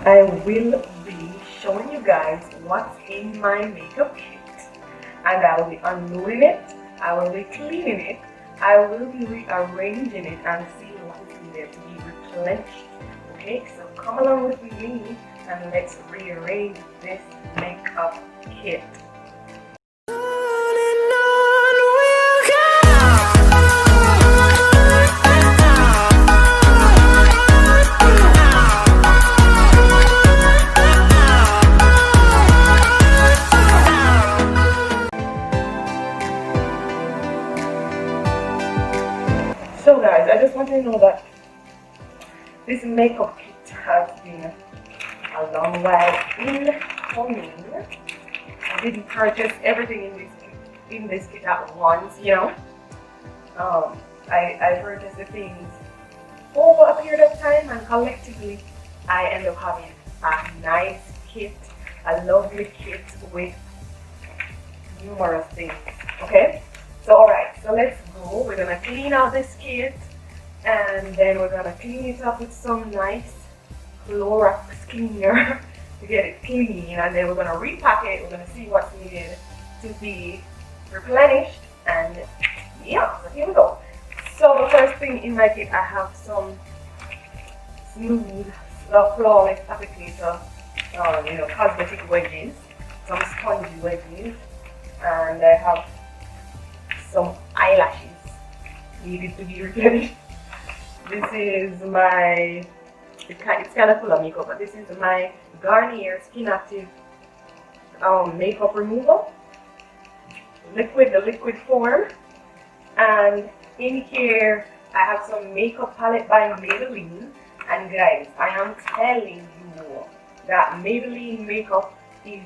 I will be showing you guys what's in my makeup kit, and I will be unloading it, I will be cleaning it, I will be rearranging it and seeing what is needed to be replenished. Okay, so come along with me and let's rearrange this makeup kit. So guys, I just want you to know that this makeup kit has been a long while in coming. I didn't purchase everything in this kit at once, you know. I purchased the things over a period of time, and collectively I end up having a nice kit, a lovely kit with numerous things. Okay, so alright, so let's go. We're gonna clean out this kit, and then we're gonna clean it up with some nice Clorox cleaner to get it clean, and then we're gonna repack it. We're gonna see what's needed to be replenished, and yeah, so here we go. So the first thing in my kit, I have some smooth, flawless applicator, cosmetic wedges, some spongy wedges, and I have some eyelashes needed to be replenished. This is my, it's kind of full of makeup, but this is my Garnier Skin Active makeup removal, the liquid form. And in here I have some makeup palette by Maybelline, and guys, I am telling you that Maybelline makeup is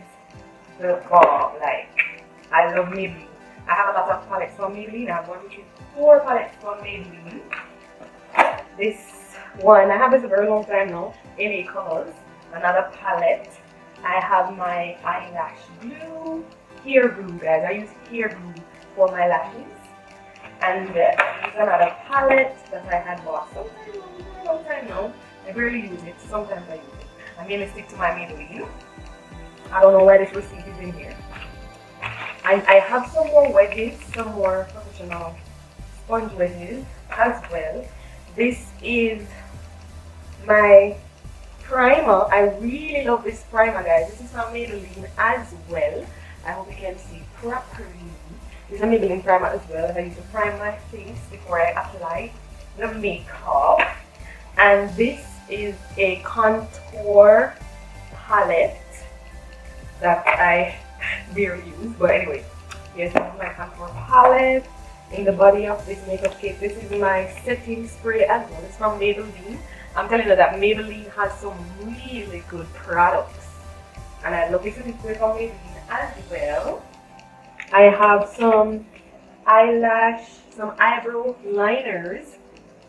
the bomb. Like, I love Maybelline. I have a lot of palettes from Maybelline. I have 1, 2, 3, 4 palettes from Maybelline. This one I have this a very long time now, LA Colors, another palette. I have my eyelash glue, hair glue, guys. I use hair glue for my lashes. And this is another palette that I had bought a long time now. I barely use it. Sometimes I use it. I mainly stick to my Maybelline. I don't know why this receipt is in here. I have some more wedges, some more professional sponge wedges as well. This is my primer. I really love this primer, guys. This is from Maybelline as well. I hope you can see properly. This is a Maybelline primer as well. I use to prime my face before I apply the makeup. And this is a contour palette that I barely use, but anyway, here's my contour palette. In the body of this makeup kit, this is my setting spray as well. It's from Maybelline. I'm telling you that Maybelline has some really good products, and I love this setting spray from Maybelline as well. I have some eyebrow liners,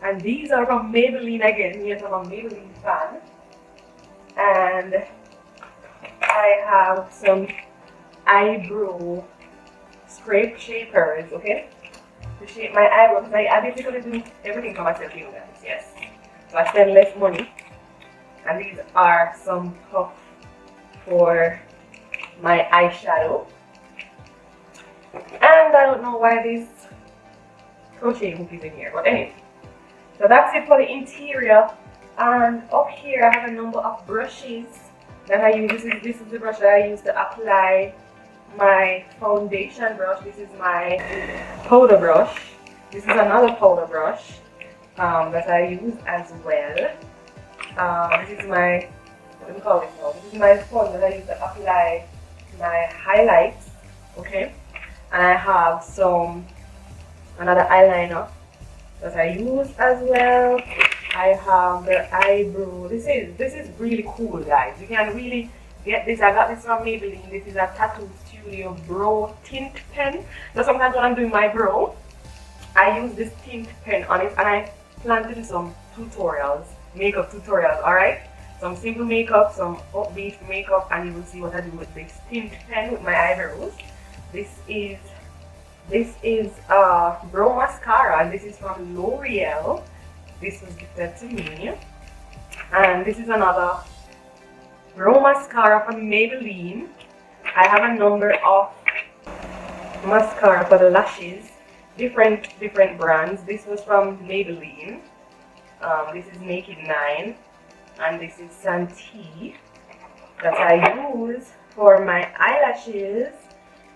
and these are from Maybelline again. Yes, I'm a Maybelline fan. And I have some eyebrow scrape shapers, okay, to shape my eyebrows. I basically do everything for myself, you guys. Yes, so I spend less money. And these are some puff for my eyeshadow. And I don't know why this crochet hook is in here, but anyway. So that's it for the interior. And up here I have a number of brushes that I use. This is the brush that I use to apply my foundation brush. This is my powder brush. This is another powder brush that I use as well. This is my, what do you call it now? This is my sponge that I use to apply my highlights. Okay, and I have another eyeliner that I use as well. I have the eyebrow. This is really cool, guys. You can really get this. I got this from Maybelline. This is a Tattoo Studio brow tint pen. So sometimes when I'm doing my brow, I use this tint pen on it, and I plan to do some tutorials, makeup tutorials. Alright, some simple makeup, some upbeat makeup, and you will see what I do with this tint pen with my eyebrows. This is brow mascara, and this is from L'Oreal. This was gifted to me. And this is another brow mascara from Maybelline. I have a number of mascara for the lashes, different brands. This was from Maybelline. This is Make It 9, and this is Santee that I use for my eyelashes.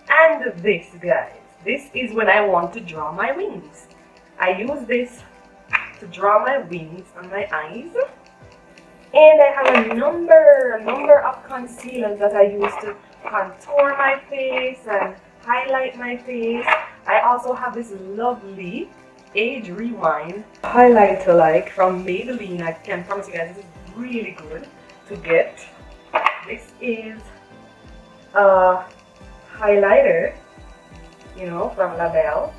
And this, guys, this is when I want to draw my wings. I use this to draw my wings on my eyes. And I have a number of concealers that I use to contour my face and highlight my face. I also have this lovely Age Rewind highlighter like from Maybelline. I can promise you guys this is really good to get. This is a highlighter, you know, from Labelle.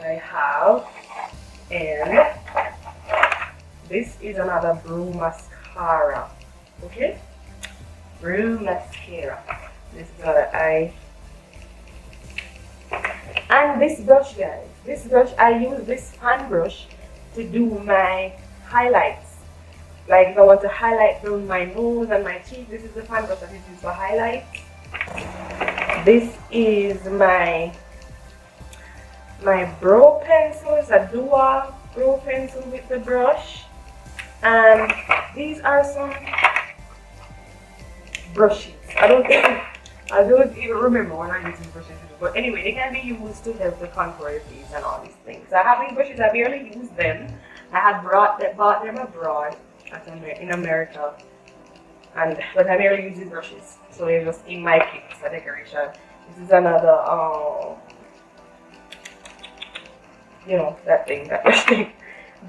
I have, and this is another brow mascara. Okay, brow mascara. This is another eye. And this brush, guys, this brush, I use this fan brush to do my highlights. Like if I want to highlight down my nose and my cheek, this is the fan brush that is used for highlights. This is my brow pencil. It's a dual brow pencil with the brush. And these are some brushes. I don't even remember when I use these brushes. But anyway, they can be used to help the contour your face and all these things. I have these brushes, I barely use them. I had bought them abroad in America. But I barely use these brushes. So they're just in my kit for decoration. This is another, you know, that brush thing.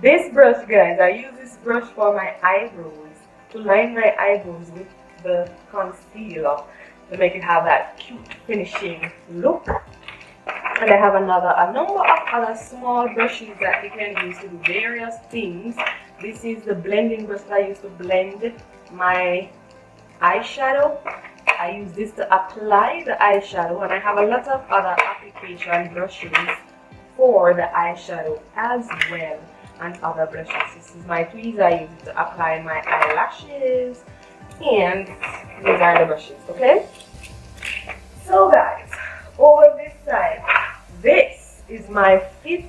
This brush, guys, I use this brush for my eyebrows, to line my eyebrows with the concealer, to make it have that cute finishing look. And I have a number of other small brushes that you can use to do various things. This is the blending brush that I use to blend my eyeshadow. I use this to apply the eyeshadow, and I have a lot of other application brushes for the eyeshadow as well, and other brushes. This is my tweezers. I use it to apply my eyelashes, and these are the brushes. Okay, so guys, over this side, this is my Fit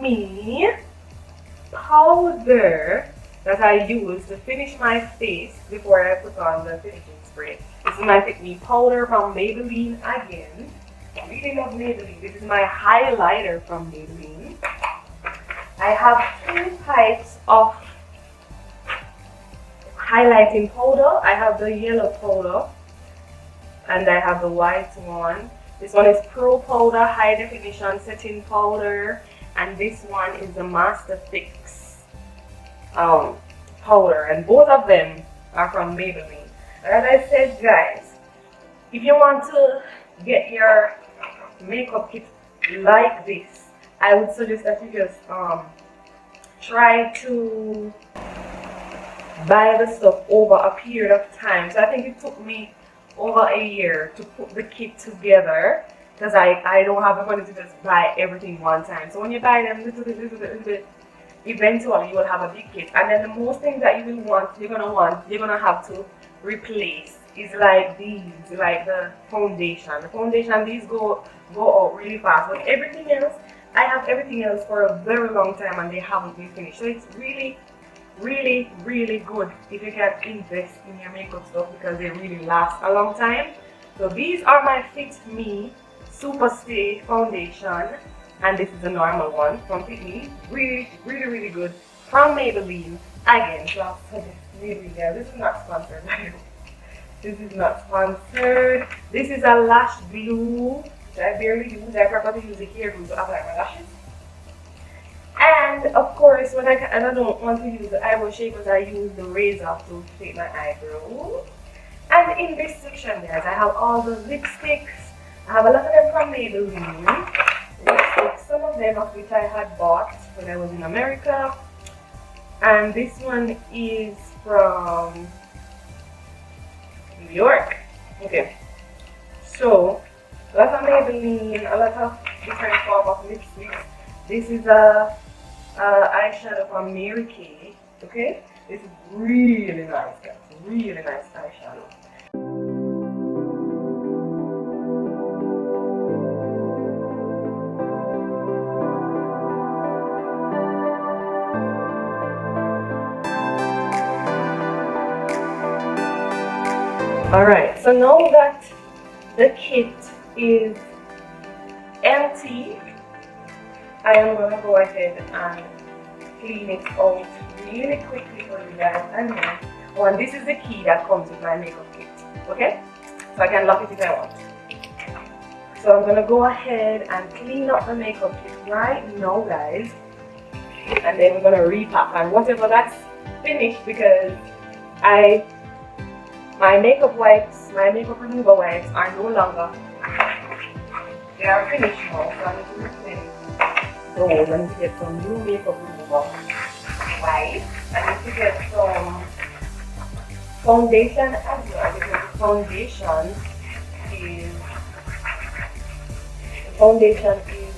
Me powder that I use to finish my face before I put on the finishing spray. This is my Fit Me powder from Maybelline again. I really love Maybelline. This is my highlighter from Maybelline. I have two types of highlighting powder. I have the yellow powder and I have the white one. This one is Pro Powder High Definition Setting Powder, and this one is the Master Fix powder, and both of them are from Maybelline. And as I said, guys, if you want to get your makeup kit like this, I would suggest that you just try to buy the stuff over a period of time. So I think it took me over a year to put the kit together, because I don't have the money to just buy everything one time. So when you buy them little bit, eventually you will have a big kit. And then the most things that you will want, you're gonna have to replace is like these, like the foundation. The foundation, these go out really fast. But everything else, I have everything else for a very long time and they haven't been finished. So it's really good if you can invest in your makeup stuff, because they really last a long time. So these are my Fit Me Super Stay Foundation, and this is a normal one from Fit Me. Really good from Maybelline again. So really, yeah, this is not sponsored. This is not sponsored. This is a lash glue which I barely use. I prefer to use a hair glue to apply my lashes. And of course, when I don't want to use the eyebrow shapers, I use the razor to shape my eyebrows. And in this section, guys, I have all the lipsticks. I have a lot of them from Maybelline. Lipsticks, some of them of which I had bought when I was in America. And this one is from New York. Okay, so a lot of Maybelline, a lot of different form of lipsticks. This is a eyeshadow from Mary Kay. Okay, this is really nice, guys. really nice eyeshadow. Alright, so now that the kit is empty, I am going to go ahead and clean it out really quickly for you guys. And then, oh, and this is the key that comes with my makeup kit, okay? So I can lock it if I want. So I'm going to go ahead and clean up the makeup kit right now, guys. And then we're going to repack and whatever that's finished, because my makeup wipes, my makeup remover wipes are no longer, they are finished now, so I need to replace those. I need to get some new makeup remover wipes. I need to get some foundation as well, because the foundation is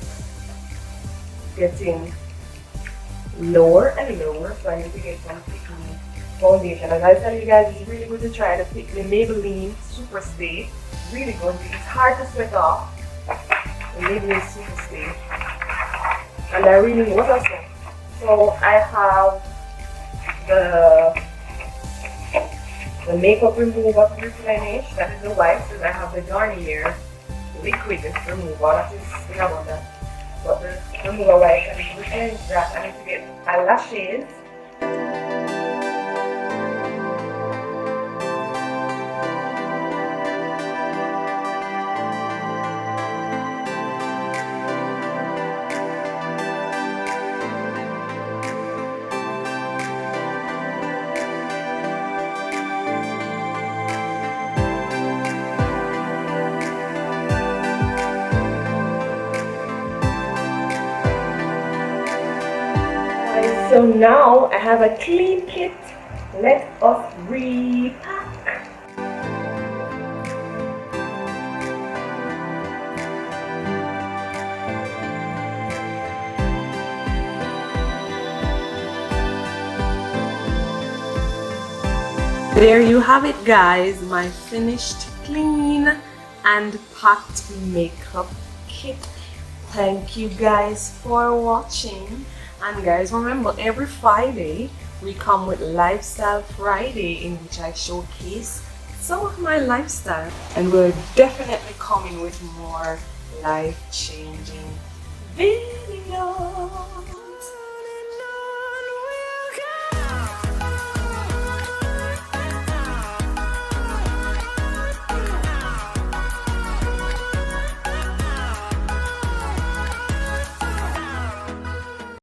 getting lower and lower, so I need to get some thicker foundation. As I tell you guys, it's really good to try the Maybelline Super Stay. Really good. It's hard to sweat off. The Maybelline Super Stay. And I really know what I said. So I have the makeup remover to replenish. That is the wipes. And I have the Garnier liquid remover. That is another one. But the remover wipes, I need to replenish that. I need to get eyelashes. So now I have a clean kit. Let us repack. There you have it, guys, my finished, clean and packed makeup kit. Thank you guys for watching. And guys, remember, every Friday we come with Lifestyle Friday, in which I showcase some of my lifestyle, and we're definitely coming with more life-changing videos.